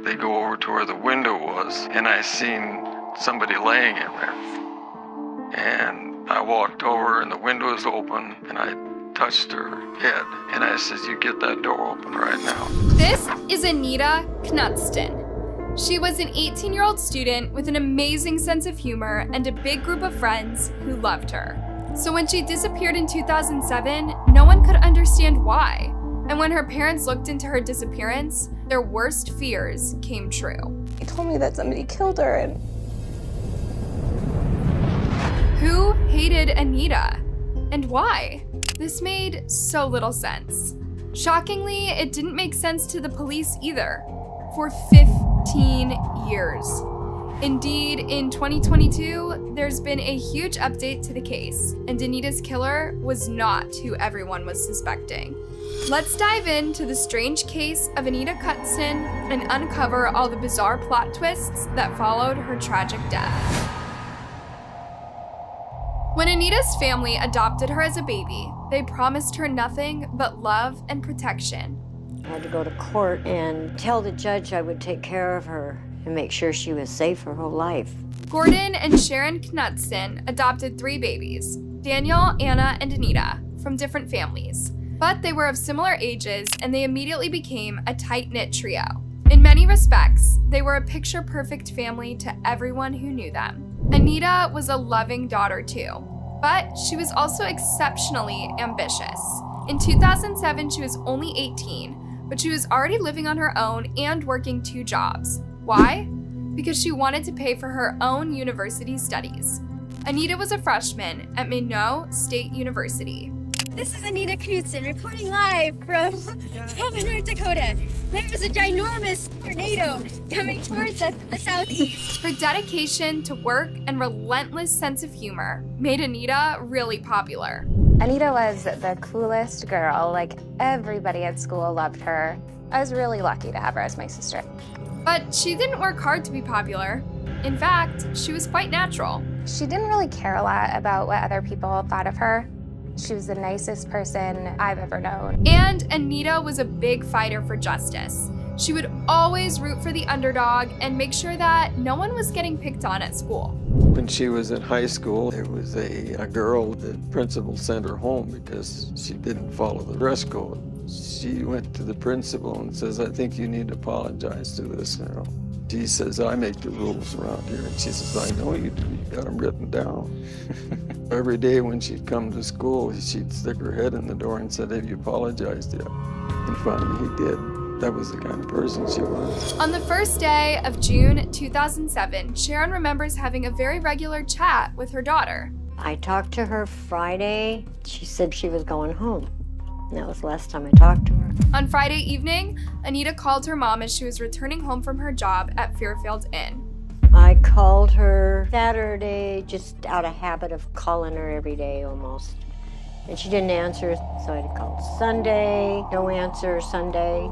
They go over to where the window was, and I seen somebody laying in there. And I walked over, and the window was open, and I touched her head, and I said, "You get that door open right now." This is Anita Knutston. She was an 18-year-old student with an amazing sense of humor and a big group of friends who loved her. So when she disappeared in 2007, no one could understand why. And when her parents looked into her disappearance, their worst fears came true. He told me that somebody killed her and... Who hated Anita? And why? This made so little sense. Shockingly, it didn't make sense to the police either. For 15 years. Indeed, in 2022, there's been a huge update to the case, and Anita's killer was not who everyone was suspecting. Let's dive into the strange case of Anita Knutston and uncover all the bizarre plot twists that followed her tragic death. When Anita's family adopted her as a baby, they promised her nothing but love and protection. I had to go to court and tell the judge I would take care of her and make sure she was safe her whole life. Gordon and Sharon Knutston adopted 3 babies, Daniel, Anna, and Anita, from different families. But they were of similar ages, and they immediately became a tight-knit trio. In many respects, they were a picture-perfect family to everyone who knew them. Anita was a loving daughter too, but she was also exceptionally ambitious. In 2007, she was only 18, but she was already living on her own and working 2 jobs. Why? Because she wanted to pay for her own university studies. Anita was a freshman at Minot State University. This is Anita Knutston reporting live from North Dakota. There is a ginormous tornado coming towards us from the southeast. Her dedication to work and relentless sense of humor made Anita really popular. Anita was the coolest girl. Like, everybody at school loved her. I was really lucky to have her as my sister. But she didn't work hard to be popular. In fact, she was quite natural. She didn't really care a lot about what other people thought of her. She was the nicest person I've ever known. And Anita was a big fighter for justice. She would always root for the underdog and make sure that no one was getting picked on at school. When she was in high school, there was a girl that principal sent her home because she didn't follow the dress code. She went to the principal and says, "I think you need to apologize to this girl." She says, "I make the rules around here." And she says, "I know you do. You got them written down." Every day when she'd come to school, she'd stick her head in the door and said, "Have you apologized yet?" And finally he did. That was the kind of person she was. On the first day of June 2007, Sharon remembers having a very regular chat with her daughter. I talked to her Friday. She said she was going home. And that was the last time I talked to her. On Friday evening, Anita called her mom as she was returning home from her job at Fairfield Inn. I called her Saturday, just out of habit of calling her every day almost. And she didn't answer, so I called Sunday, no answer Sunday.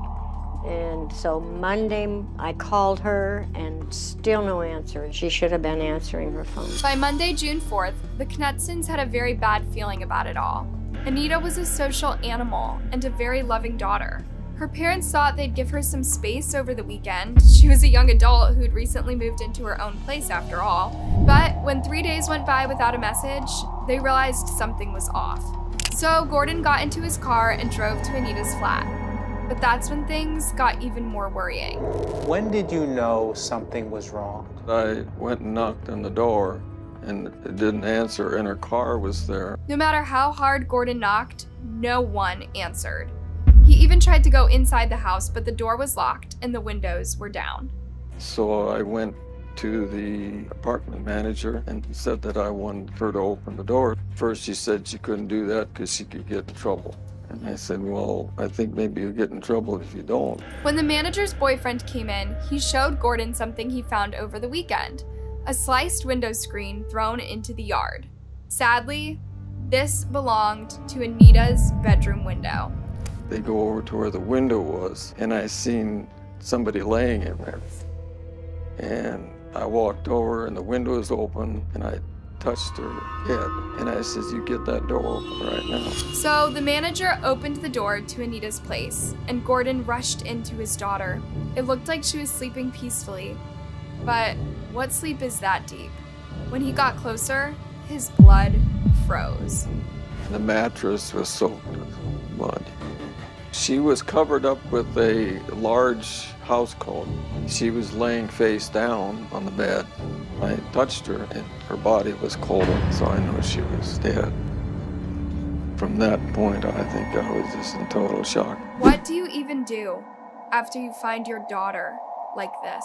And so Monday, I called her and still no answer. She should have been answering her phone. By Monday, June 4th, the Knutstons had a very bad feeling about it all. Anita was a social animal and a very loving daughter. Her parents thought they'd give her some space over the weekend. She was a young adult who'd recently moved into her own place after all. But when 3 days went by without a message, they realized something was off. So Gordon got into his car and drove to Anita's flat. But that's when things got even more worrying. When did you know something was wrong? I went and knocked on the door, and it didn't answer, and her car was there. No matter how hard Gordon knocked, no one answered. He even tried to go inside the house, but the door was locked and the windows were down. So I went to the apartment manager and said that I wanted her to open the door. First she said she couldn't do that because she could get in trouble. And I said, "Well, I think maybe you'll get in trouble if you don't." When the manager's boyfriend came in, he showed Gordon something he found over the weekend, a sliced window screen thrown into the yard. Sadly, this belonged to Anita's bedroom window. They go over to where the window was, and I seen somebody laying in there. And I walked over, and the window was open, and I touched her head. And I says, you get that door open right now. So the manager opened the door to Anita's place, and Gordon rushed into his daughter. It looked like she was sleeping peacefully, but what sleep is that deep? When he got closer, his blood froze. The mattress was soaked with blood. She was covered up with a large house coat. She was laying face down on the bed. I touched her and her body was cold, so I knew she was dead. From that point, I think I was just in total shock. What do you even do after you find your daughter like this?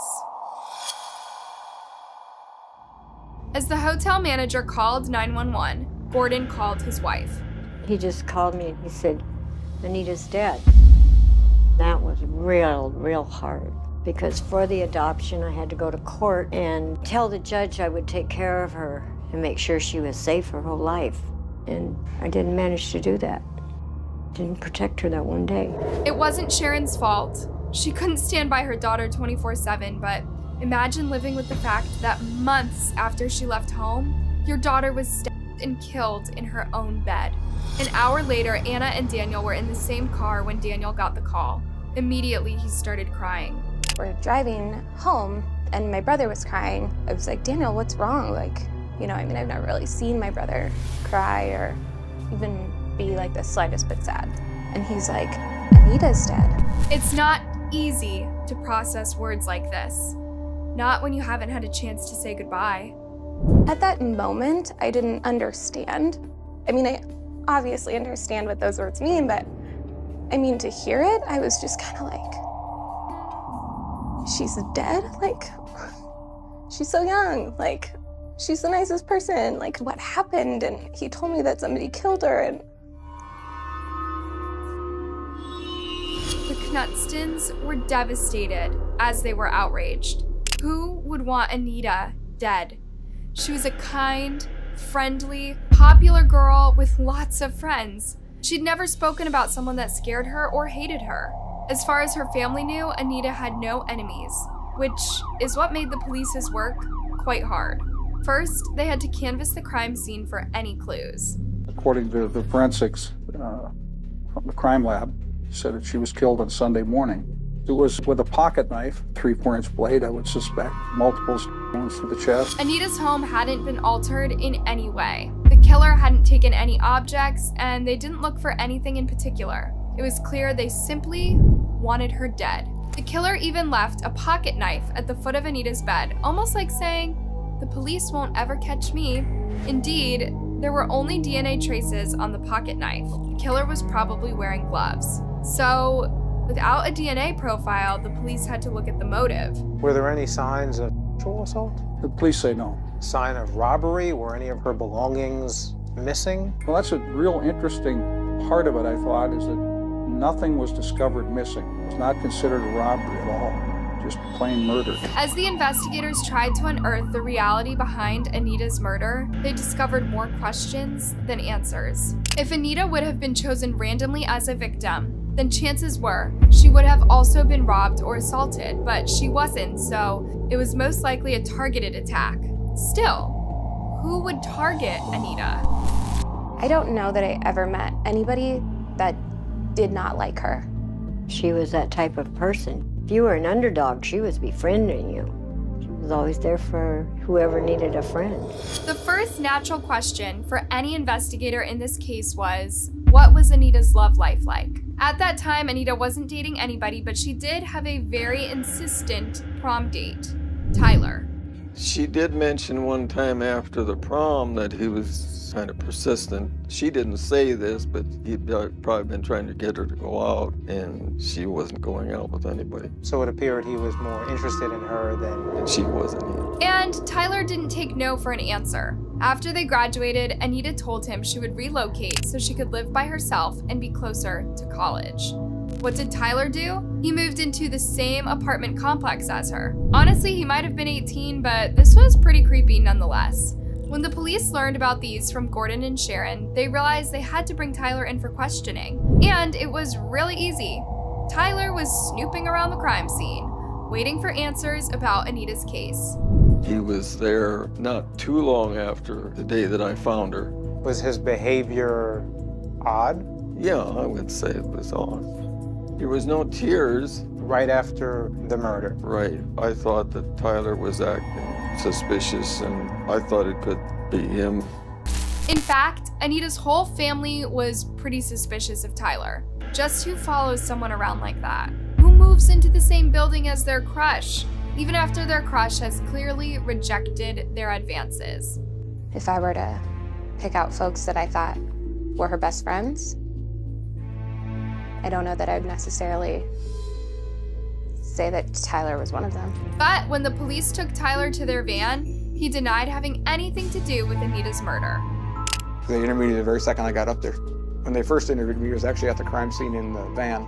As the hotel manager called 911, Gordon called his wife. He just called me and he said, Anita's dead. That was real hard, because for the adoption, I had to go to court and tell the judge I would take care of her and make sure she was safe her whole life. And I didn't manage to do that. Didn't protect her that one day. It wasn't Sharon's fault. She couldn't stand by her daughter 24/7, but imagine living with the fact that months after she left home, your daughter was stabbed and killed in her own bed. An hour later, Anna and Daniel were in the same car when Daniel got the call. Immediately, he started crying. We're driving home and my brother was crying. I was like, Daniel, what's wrong? Like, I've never really seen my brother cry or even be like the slightest bit sad. And he's like, Anita's dead. It's not easy to process words like this. Not when you haven't had a chance to say goodbye. At that moment, I didn't understand. I obviously understand what those words mean, but to hear it, I was just kind of like, she's dead? Like, she's so young. Like, she's the nicest person. Like, what happened? And he told me that somebody killed her. And the Knutstons were devastated as they were outraged. Who would want Anita dead? She was a kind, friendly, popular girl with lots of friends. She'd never spoken about someone that scared her or hated her. As far as her family knew, Anita had no enemies, which is what made the police's work quite hard. First, they had to canvass the crime scene for any clues. According to the forensics from the crime lab, said that she was killed on Sunday morning. It was with a pocket knife, 3/4-inch blade, I would suspect, multiple wounds to the chest. Anita's home hadn't been altered in any way. The killer hadn't taken any objects, and they didn't look for anything in particular. It was clear they simply wanted her dead. The killer even left a pocket knife at the foot of Anita's bed, almost like saying, "The police won't ever catch me." Indeed, there were only DNA traces on the pocket knife. The killer was probably wearing gloves. So, without a DNA profile, the police had to look at the motive. Were there any signs of sexual assault? The police say no. Sign of robbery? Were any of her belongings missing? Well, that's a real interesting part of it, I thought, is that nothing was discovered missing. It was not considered a robbery at all, just plain murder. As the investigators tried to unearth the reality behind Anita's murder, they discovered more questions than answers. If Anita would have been chosen randomly as a victim, then chances were she would have also been robbed or assaulted, but she wasn't, so it was most likely a targeted attack. Still, who would target Anita? I don't know that I ever met anybody that did not like her. She was that type of person. If you were an underdog, she was befriending you. She was always there for whoever needed a friend. The first natural question for any investigator in this case was, what was Anita's love life like? At that time, Anita wasn't dating anybody, but she did have a very insistent prom date, Tyler. She did mention one time after the prom that he was kind of persistent. She didn't say this, but he'd probably been trying to get her to go out, and she wasn't going out with anybody. So it appeared he was more interested in her than... And she wasn't him. And Tyler didn't take no for an answer. After they graduated, Anita told him she would relocate so she could live by herself and be closer to college. What did Tyler do? He moved into the same apartment complex as her. Honestly, he might have been 18, but this was pretty creepy nonetheless. When the police learned about these from Gordon and Sharon, they realized they had to bring Tyler in for questioning. And it was really easy. Tyler was snooping around the crime scene, waiting for answers about Anita's case. He was there not too long after the day that I found her. Was his behavior odd? Yeah, I would say it was odd. There was no tears. Right after the murder? Right. I thought that Tyler was acting suspicious, and I thought it could be him. In fact, Anita's whole family was pretty suspicious of Tyler. Just who follows someone around like that? Who moves into the same building as their crush, even after their crush has clearly rejected their advances? If I were to pick out folks that I thought were her best friends, I don't know that I'd necessarily say that Tyler was one of them. But when the police took Tyler to their van, he denied having anything to do with Anita's murder. They interviewed me the very second I got up there. When they first interviewed me, I was actually at the crime scene in the van.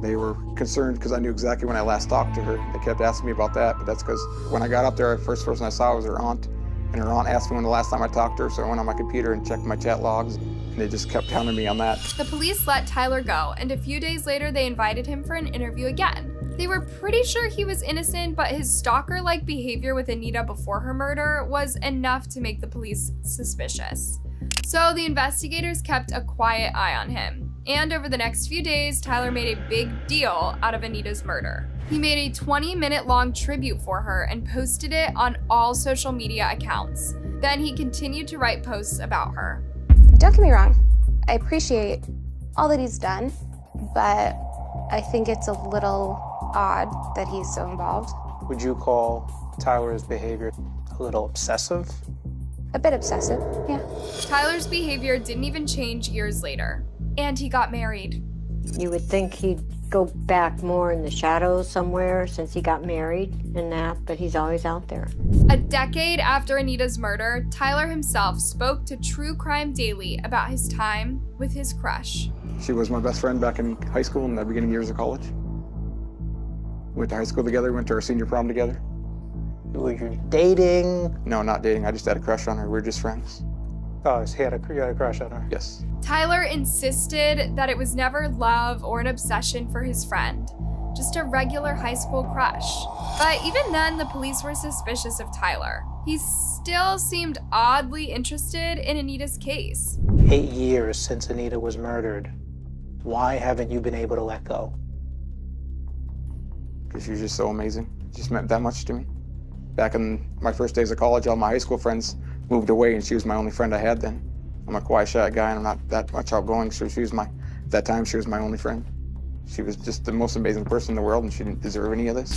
They were concerned because I knew exactly when I last talked to her. They kept asking me about that, but that's because when I got up there, the first person I saw was her aunt, and her aunt asked me when the last time I talked to her, so I went on my computer and checked my chat logs, and they just kept pounding me on that. The police let Tyler go, and a few days later they invited him for an interview again. They were pretty sure he was innocent, but his stalker-like behavior with Anita before her murder was enough to make the police suspicious. So the investigators kept a quiet eye on him. And over the next few days, Tyler made a big deal out of Anita's murder. He made a 20-minute long tribute for her and posted it on all social media accounts. Then he continued to write posts about her. Don't get me wrong, I appreciate all that he's done, but I think it's a little odd that he's so involved. Would you call Tyler's behavior a little obsessive? A bit obsessive, yeah. Tyler's behavior didn't even change years later, and he got married. You would think he'd go back more in the shadows somewhere since he got married and that, but he's always out there. A decade after Anita's murder, Tyler himself spoke to True Crime Daily about his time with his crush. She was my best friend back in high school in the beginning years of college. Went to high school together, went to our senior prom together. Were you dating? No, not dating. I just had a crush on her. We were just friends. Oh, so you had a crush on her? Yes. Tyler insisted that it was never love or an obsession for his friend, just a regular high school crush. But even then, the police were suspicious of Tyler. He still seemed oddly interested in Anita's case. 8 years since Anita was murdered. Why haven't you been able to let go? Because she was just so amazing. It just meant that much to me. Back in my first days of college, all my high school friends moved away, and she was my only friend I had then. I'm a quiet, shy guy, and I'm not that much outgoing, so at that time, she was my only friend. She was just the most amazing person in the world, and she didn't deserve any of this.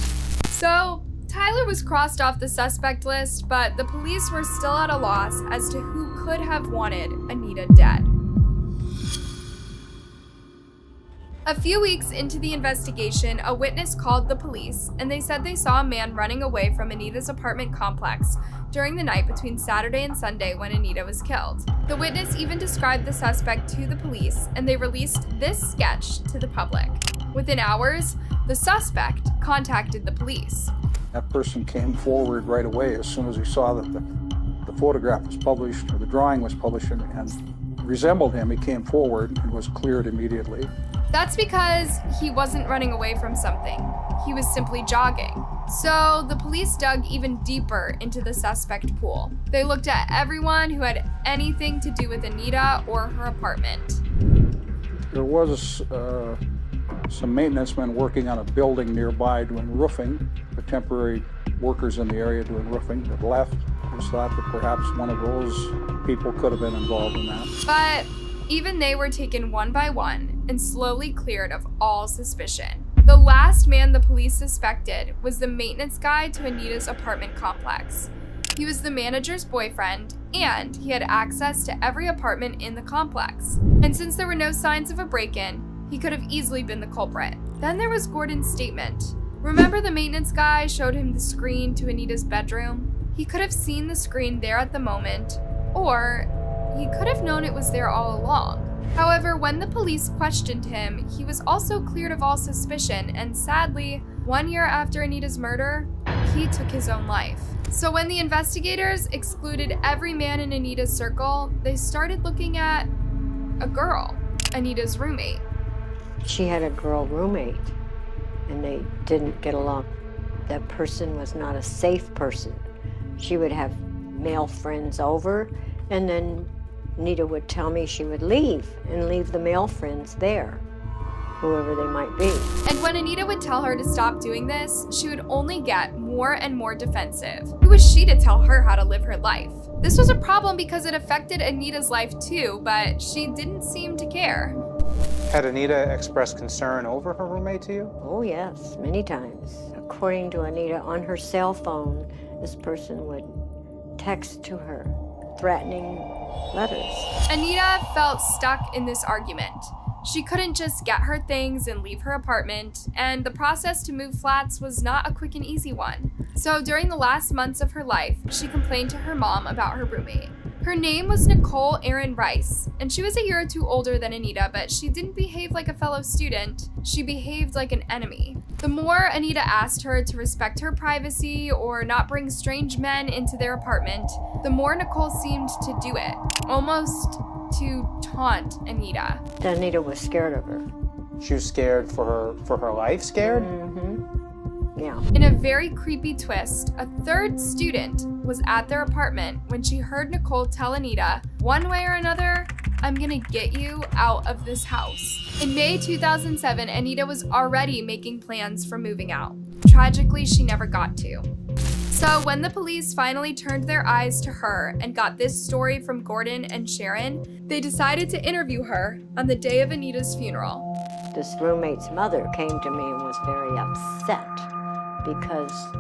So, Tyler was crossed off the suspect list, but the police were still at a loss as to who could have wanted Anita dead. A few weeks into the investigation, a witness called the police, and they said they saw a man running away from Anita's apartment complex during the night between Saturday and Sunday when Anita was killed. The witness even described the suspect to the police, and they released this sketch to the public. Within hours, the suspect contacted the police. That person came forward right away as soon as he saw that the photograph was published, or the drawing was published, and resembled him. He came forward and was cleared immediately. That's because he wasn't running away from something. He was simply jogging. So the police dug even deeper into the suspect pool. They looked at everyone who had anything to do with Anita or her apartment. There was some maintenance men working on a building nearby doing roofing. The temporary workers in the area doing roofing that left. It was thought that perhaps one of those people could have been involved in that. But even they were taken one by one and slowly cleared of all suspicion. The last man the police suspected was the maintenance guy to Anita's apartment complex. He was the manager's boyfriend, and he had access to every apartment in the complex. And since there were no signs of a break-in, he could have easily been the culprit. Then there was Gordon's statement. Remember the maintenance guy showed him the screen to Anita's bedroom? He could have seen the screen there at the moment, or he could have known it was there all along. However, when the police questioned him, he was also cleared of all suspicion, and sadly, 1 year after Anita's murder, he took his own life. So when the investigators excluded every man in Anita's circle, they started looking at a girl, Anita's roommate. She had a girl roommate, and they didn't get along. That person was not a safe person She would have male friends over, and then Anita would tell me she would leave and leave the male friends there, whoever they might be. And when Anita would tell her to stop doing this, she would only get more and more defensive. Who was she to tell her how to live her life? This was a problem because it affected Anita's life too, but she didn't seem to care. Had Anita expressed concern over her roommate to you? Oh yes, many times. According to Anita, on her cell phone, this person would text to her, threatening letters. Anita felt stuck in this argument. She couldn't just get her things and leave her apartment, and the process to move flats was not a quick and easy one. So during the last months of her life, she complained to her mom about her roommate. Her name was Nicole Erin Rice, and she was a year or two older than Anita, but she didn't behave like a fellow student. She behaved like an enemy. The more Anita asked her to respect her privacy or not bring strange men into their apartment, the more Nicole seemed to do it, almost to taunt Anita. Anita was scared of her. She was scared for her life? Scared? Yeah. In a very creepy twist, a third student was at their apartment when she heard Nicole tell Anita, "One way or another, I'm gonna get you out of this house." In May 2007, Anita was already making plans for moving out. Tragically, she never got to. So when the police finally turned their eyes to her and got this story from Gordon and Sharon, they decided to interview her on the day of Anita's funeral. This roommate's mother came to me and was very upset because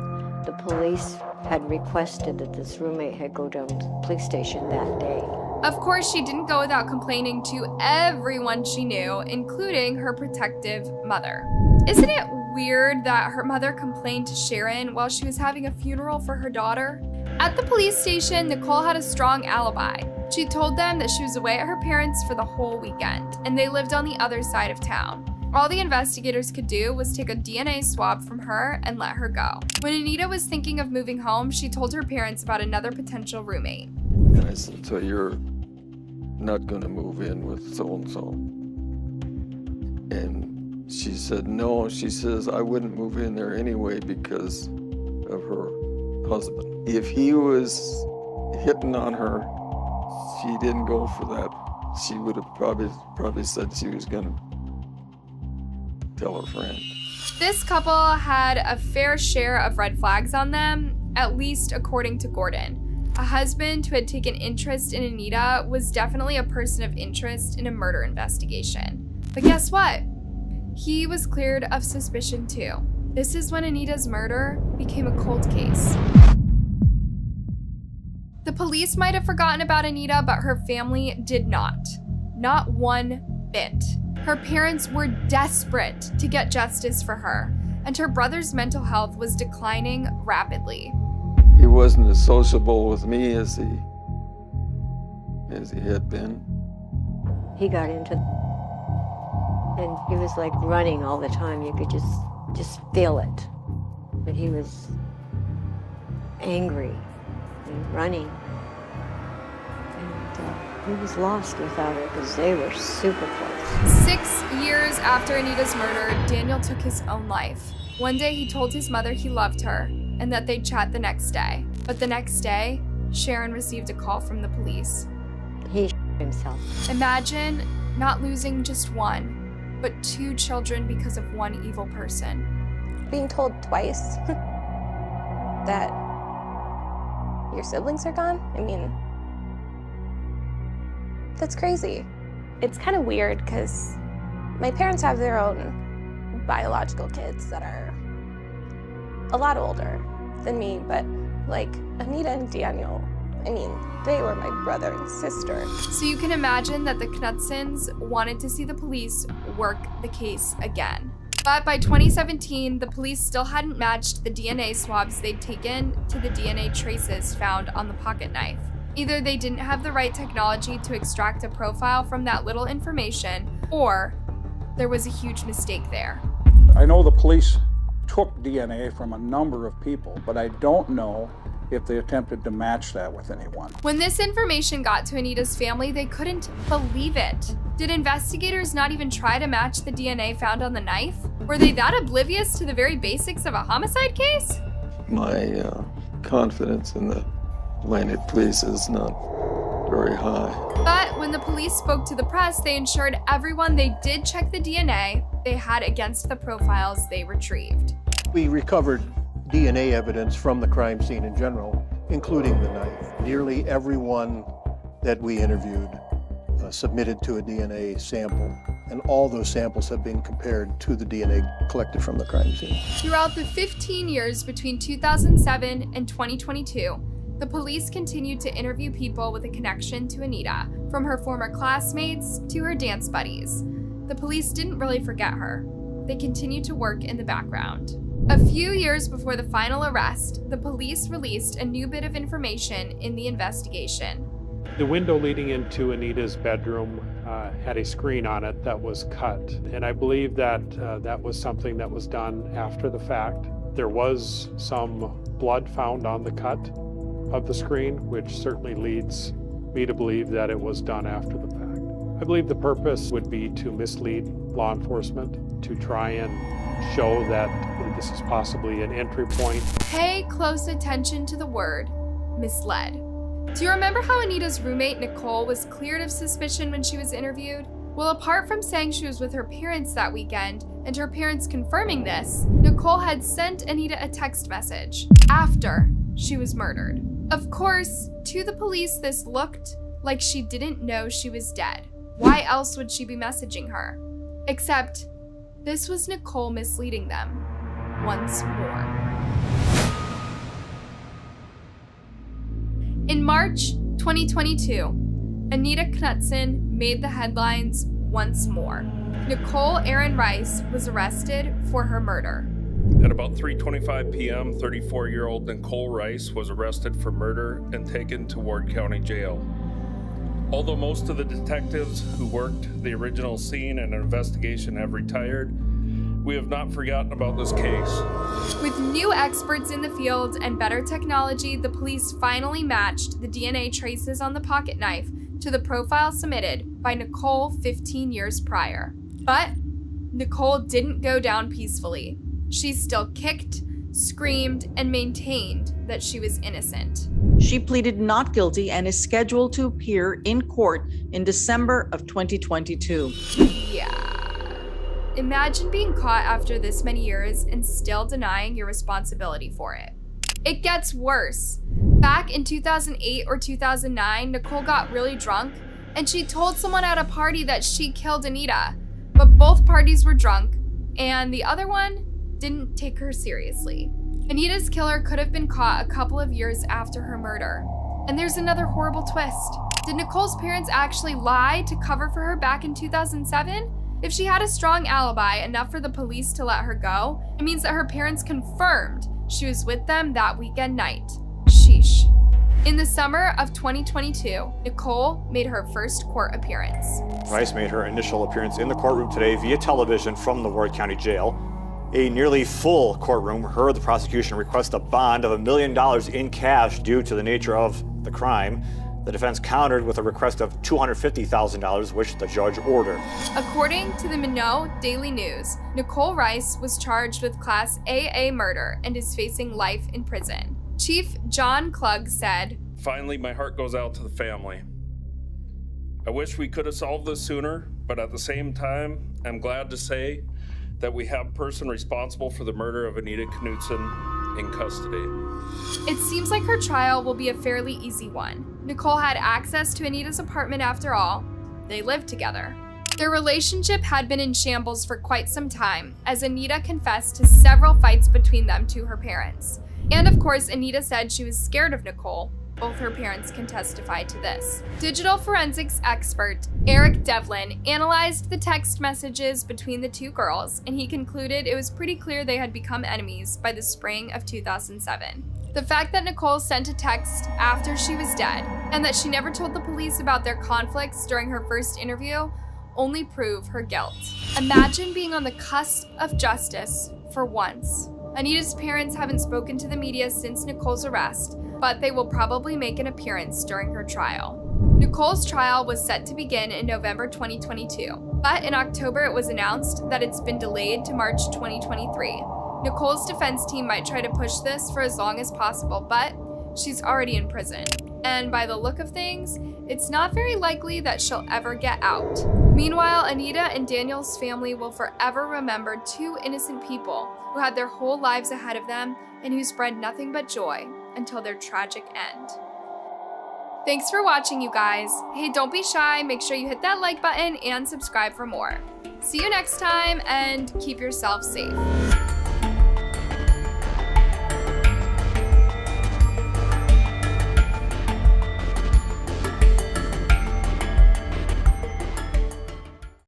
the police had requested that this roommate had go to the police station that day. Of course, she didn't go without complaining to everyone she knew, including her protective mother. Isn't it weird that her mother complained to Sharon while she was having a funeral for her daughter? At the police station, Nicole had a strong alibi. She told them that she was away at her parents' for the whole weekend, and they lived on the other side of town. All the investigators could do was take a DNA swab from her and let her go. When Anita was thinking of moving home, she told her parents about another potential roommate. And I said, "So you're not going to move in with so-and-so?" And she said, "No." She says, "I wouldn't move in there anyway because of her husband. If he was hitting on her, she didn't go for that. She would have probably said she was going to tell her friend." This couple had a fair share of red flags on them, at least according to Gordon. A husband who had taken interest in Anita was definitely a person of interest in a murder investigation. But guess what? He was cleared of suspicion too. This is when Anita's murder became a cold case. The police might have forgotten about Anita, but her family did not. Not one bit. Her parents were desperate to get justice for her, and her brother's mental health was declining rapidly. He wasn't as sociable with me as he had been. He got into, and he was like running all the time. You could just feel it. But he was angry and running. And he was lost without her because they were super close. 6 years after Anita's murder, Daniel took his own life. One day he told his mother he loved her and that they'd chat the next day. But the next day, Sharon received a call from the police. He himself. Imagine not losing just one, but 2 children because of one evil person. Being told twice that your siblings are gone, I mean, that's crazy. It's kind of weird because my parents have their own biological kids that are a lot older than me, but like Anita and Daniel, I mean, they were my brother and sister. So you can imagine that the Knutsons wanted to see the police work the case again. But by 2017, the police still hadn't matched the DNA swabs they'd taken to the DNA traces found on the pocket knife. Either they didn't have the right technology to extract a profile from that little information, or there was a huge mistake there. I know the police took DNA from a number of people, but I don't know if they attempted to match that with anyone. When this information got to Anita's family, they couldn't believe it. Did investigators not even try to match the DNA found on the knife? Were they that oblivious to the very basics of a homicide case? My confidence in the Atlantic Police is not very high. But when the police spoke to the press, they ensured everyone they did check the DNA they had against the profiles they retrieved. We recovered DNA evidence from the crime scene in general, including the knife. Nearly everyone that we interviewed submitted to a DNA sample, and all those samples have been compared to the DNA collected from the crime scene. Throughout the 15 years between 2007 and 2022, the police continued to interview people with a connection to Anita, from her former classmates to her dance buddies. The police didn't really forget her. They continued to work in the background. A few years before the final arrest, the police released a new bit of information in the investigation. The window leading into Anita's bedroom had a screen on it that was cut, and I believe that that was something that was done after the fact. There was some blood found on the cut of the screen, which certainly leads me to believe that it was done after the fact. I believe the purpose would be to mislead law enforcement, to try and show that this is possibly an entry point. Pay close attention to the word misled. Do you remember how Anita's roommate Nicole was cleared of suspicion when she was interviewed? Well, apart from saying she was with her parents that weekend, and her parents confirming this, Nicole had sent Anita a text message after she was murdered. Of course, to the police, this looked like she didn't know she was dead. Why else would she be messaging her? Except, this was Nicole misleading them once more. In March 2022, Anita Knutson made the headlines once more. Nicole Erin Rice was arrested for her murder. At about 3:25 p.m., 34-year-old Nicole Rice was arrested for murder and taken to Ward County Jail. Although most of the detectives who worked the original scene and investigation have retired, we have not forgotten about this case. With new experts in the field and better technology, the police finally matched the DNA traces on the pocket knife to the profile submitted by Nicole 15 years prior. But Nicole didn't go down peacefully. She still kicked, screamed, and maintained that she was innocent. She pleaded not guilty and is scheduled to appear in court in December of 2022. Yeah. Imagine being caught after this many years and still denying your responsibility for it. It gets worse. Back in 2008 or 2009, Nicole got really drunk and she told someone at a party that she killed Anita. But both parties were drunk and the other one didn't take her seriously. Anita's killer could have been caught a couple of years after her murder. And there's another horrible twist. Did Nicole's parents actually lie to cover for her back in 2007? If she had a strong alibi, enough for the police to let her go, it means that her parents confirmed she was with them that weekend night. Sheesh. In the summer of 2022, Nicole made her first court appearance. Rice made her initial appearance in the courtroom today via television from the Ward County Jail. A nearly full courtroom heard the prosecution request a bond of $1 million in cash due to the nature of the crime. The defense countered with a request of $250,000, which the judge ordered. According to the Minot Daily News, Nicole Rice was charged with Class AA murder and is facing life in prison. Chief John Klug said, "Finally, my heart goes out to the family. I wish we could have solved this sooner, but at the same time, I'm glad to say that we have a person responsible for the murder of Anita Knutson in custody." It seems like her trial will be a fairly easy one. Nicole had access to Anita's apartment after all. They lived together. Their relationship had been in shambles for quite some time, as Anita confessed to several fights between them to her parents. And of course, Anita said she was scared of Nicole. Both her parents can testify to this. Digital forensics expert Eric Devlin analyzed the text messages between the two girls, and he concluded it was pretty clear they had become enemies by the spring of 2007. The fact that Nicole sent a text after she was dead, and that she never told the police about their conflicts during her first interview, only prove her guilt. Imagine being on the cusp of justice for once. Anita's parents haven't spoken to the media since Nicole's arrest, but they will probably make an appearance during her trial. Nicole's trial was set to begin in November 2022, but in October it was announced that it's been delayed to March 2023. Nicole's defense team might try to push this for as long as possible, but she's already in prison. And by the look of things, it's not very likely that she'll ever get out. Meanwhile, Anita and Daniel's family will forever remember two innocent people who had their whole lives ahead of them and who spread nothing but joy until their tragic end. Thanks for watching, you guys. Hey, don't be shy. Make sure you hit that like button and subscribe for more. See you next time, and keep yourself safe.